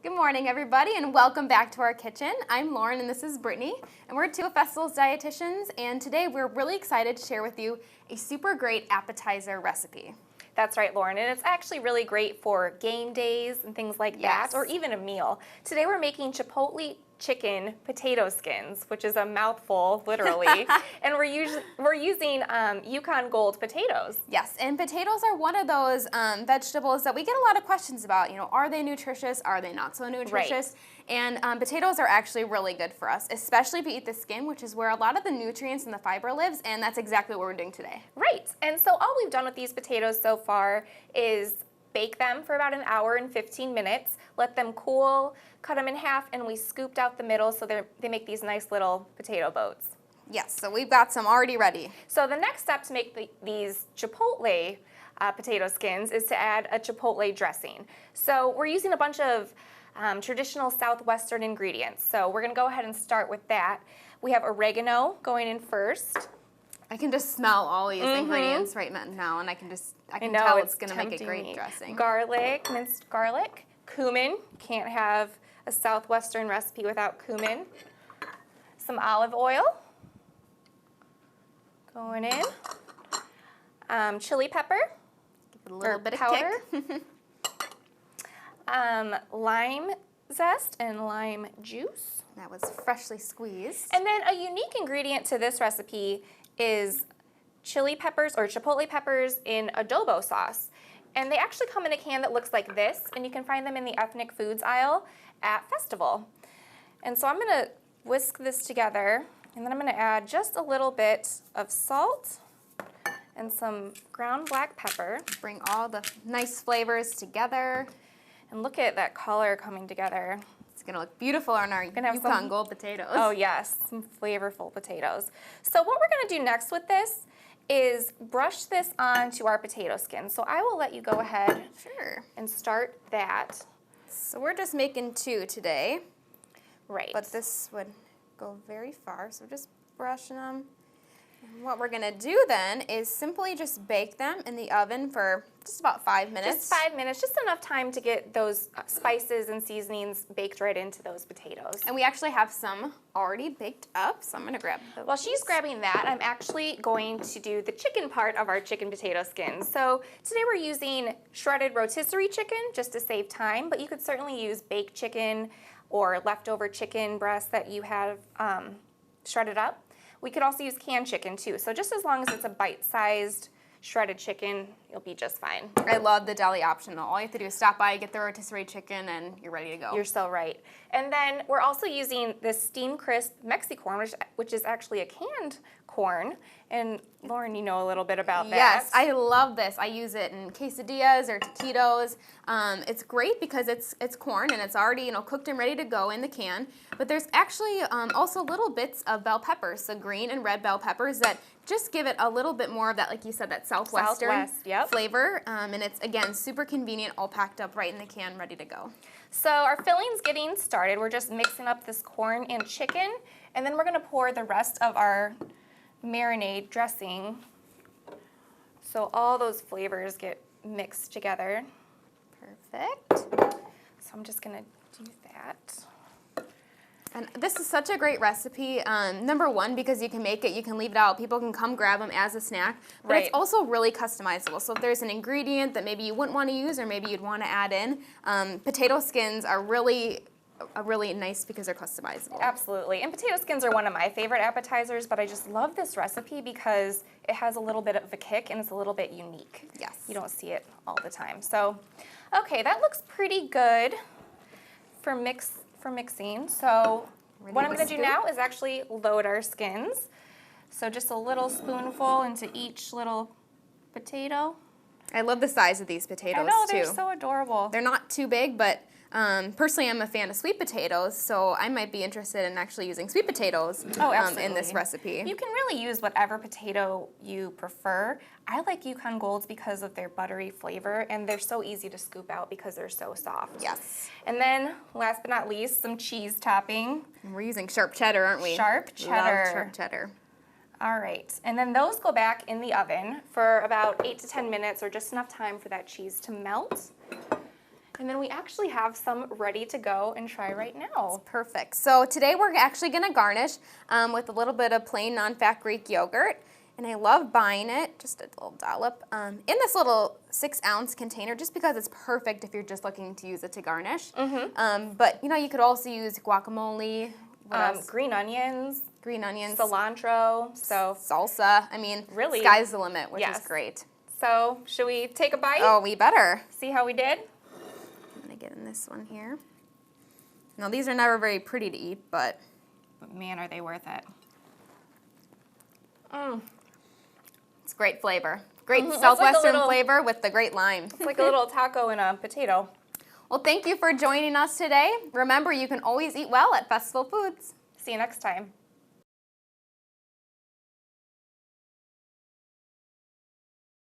Good morning, everybody, and welcome back to our kitchen. I'm Lauren, and this is Brittany, and we're two of Festival's dietitians, and today we're really excited to share with you a super great appetizer recipe. That's right, Lauren, and it's actually really great for game days and things like that, or even a meal. Today we're making Chipotle chicken potato skins, which is a mouthful, literally, and we're using Yukon Gold potatoes. Yes, and potatoes are one of those vegetables that we get a lot of questions about. You know, are they nutritious? Are they not so nutritious? Right. And potatoes are actually really good for us, especially if you eat the skin, which is where a lot of the nutrients and the fiber lives, and that's exactly what we're doing today. Right, and so all we've done with these potatoes so far is bake them for about an hour and 15 minutes, let them cool, cut them in half, and we scooped out the middle so they make these nice little potato boats. Yes, so we've got some already ready. So the next step to make these Chipotle potato skins is to add a Chipotle dressing. So we're using a bunch of traditional Southwestern ingredients. So we're gonna go ahead and start with that. We have oregano going in first. I can just smell all these ingredients right now, and I can tell it's going to make a great dressing. Garlic, minced garlic, cumin. Can't have a Southwestern recipe without cumin. Some olive oil going in. Chili pepper. Give it a little bit powder. of kick. Lime zest and lime juice. That was freshly squeezed. And then a unique ingredient to this recipe is chili peppers or chipotle peppers in adobo sauce. And they actually come in a can that looks like this, and you can find them in the ethnic foods aisle at Festival. And so I'm gonna whisk this together, and then I'm gonna add just a little bit of salt and some ground black pepper. Bring all the nice flavors together. And look at that color coming together. It's gonna look beautiful on our Yukon Gold potatoes. Oh yes, some flavorful potatoes. So what we're gonna do next with this is brush this onto our potato skin. So I will let you go ahead and start that. So we're just making two today. Right. But this would go very far, so just brushing them. And what we're gonna do then is simply just bake them in the oven for just about 5 minutes. Just 5 minutes, just enough time to get those spices and seasonings baked right into those potatoes. And we actually have some already baked up, so I'm gonna grab those. While she's grabbing that, I'm actually going to do the chicken part of our chicken potato skin. So today we're using shredded rotisserie chicken just to save time, but you could certainly use baked chicken or leftover chicken breast that you have shredded up. We could also use canned chicken too. So just as long as it's a bite-sized shredded chicken, you'll be just fine. I love the deli option though. All you have to do is stop by, get the rotisserie chicken, and you're ready to go. You're so right. And then we're also using this steam crisp Mexicorn, which is actually a canned corn. And Lauren, you know a little bit about that. Yes, I love this. I use it in quesadillas or taquitos. It's great because it's corn and it's already cooked and ready to go in the can. But there's actually also little bits of bell peppers, so green and red bell peppers that just give it a little bit more of that, like you said, that Southwestern flavor. And it's, again, super convenient, all packed up right in the can, ready to go. So our filling's getting started. We're just mixing up this corn and chicken, and then we're gonna pour the rest of our marinade dressing so all those flavors get mixed together. Perfect. So I'm just gonna do that. And this is such a great recipe, number one, because you can make it, you can leave it out, people can come grab them as a snack, but it's also really customizable. So if there's an ingredient that maybe you wouldn't want to use or maybe you'd want to add in, potato skins are really nice because they're customizable. Absolutely, and potato skins are one of my favorite appetizers, but I just love this recipe because it has a little bit of a kick and it's a little bit unique. Yes. You don't see it all the time. So, okay, that looks pretty good for mixing. So what I'm going to do now is actually load our skins. So just a little spoonful into each little potato. I love the size of these potatoes, I know, they're too. so adorable. They're not too big, but personally I'm a fan of sweet potatoes, so I might be interested in actually using sweet potatoes in this recipe. You can really use whatever potato you prefer. I like Yukon Golds because of their buttery flavor, and they're so easy to scoop out because they're so soft. Yes. And then, last but not least, some cheese topping. And we're using sharp cheddar, aren't we? Sharp cheddar. Love sharp cheddar. All right, and then those go back in the oven for about 8 to 10 minutes, or just enough time for that cheese to melt. And then we actually have some ready to go and try right now. Perfect. So today we're actually going to garnish with a little bit of plain non-fat Greek yogurt. And I love buying it, just a little dollop, in this little 6-ounce container, just because it's perfect if you're just looking to use it to garnish. But you could also use guacamole, green onions, cilantro, so salsa. I mean, really, sky's the limit, which is great. So should we take a bite? Oh, we better. See how we did? I'm gonna get in this one here. Now these are never very pretty to eat, but man, are they worth it. It's great flavor. Great Southwestern flavor with the great lime. It's like a little taco and a potato. Well, thank you for joining us today. Remember, you can always eat well at Festival Foods. See you next time.